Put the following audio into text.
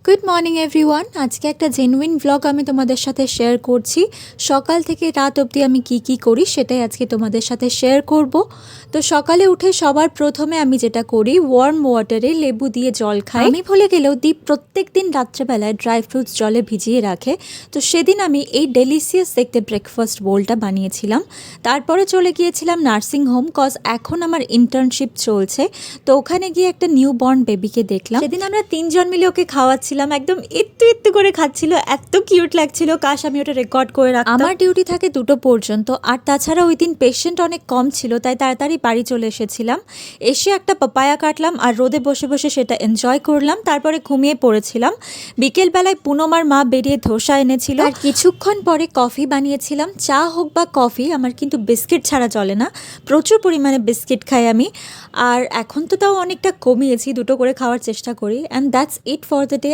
Good morning everyone. আজকে একটা genuine blog আমি তোমাদের সাথে শেয়ার করছি। সকাল থেকে রাত অবধি আমি কি করি সেটাই আজকে তোমাদের সাথে শেয়ার করব। তো সকালে উঠে সবার প্রথমে আমি যেটা করি, ওয়ার্ম ওয়াটারে লেবু দিয়ে জল খাই। আমি ভুলে গেলেও দীপ প্রত্যেক দিন রাত্রেবেলায় ড্রাই ফ্রুটস জলে ভিজিয়ে রাখে। তো সেদিন আমি এই ডেলিসিয়াস দেখতে ব্রেকফাস্ট বোলটা বানিয়েছিলাম। তারপরে চলে গিয়েছিলাম নার্সিং হোম, কজ এখন আমার ইন্টার্নশিপ চলছে। তো ওখানে গিয়ে একটা নিউ বর্ন বেবিকে দেখলাম। সেদিন আমরা তিনজন মিলে ওকে খাওয়াচ্ছিলাম, একদম একটু করে খাচ্ছিল, এত কিউট লাগছিল। কাশ আমি ওটা রেকর্ড করে রাখতাম। আমার ডিউটি থাকে 2টো পর্যন্ত, আর তাছাড়া ওই দিন পেশেন্ট অনেক কম ছিল, তাই তাড়াতাড়ি বাড়ি চলে এসেছিলাম। এসে একটা পাপায়া কাটলাম আর রোদে বসে বসে সেটা এনজয় করলাম। তারপরে ঘুমিয়ে পড়েছিলাম। বিকেলবেলায় পুনমার মা বেরিয়ে ধোসা এনেছিল, আর কিছুক্ষণ পরে কফি বানিয়েছিলাম। চা হোক বা কফি, আমার কিন্তু বিস্কিট ছাড়া চলে না। প্রচুর পরিমাণে বিস্কিট খাই আমি, আর এখন তো তাও অনেকটা কমিয়েছি, 2টো করে খাওয়ার চেষ্টা করি। And that's it for the day.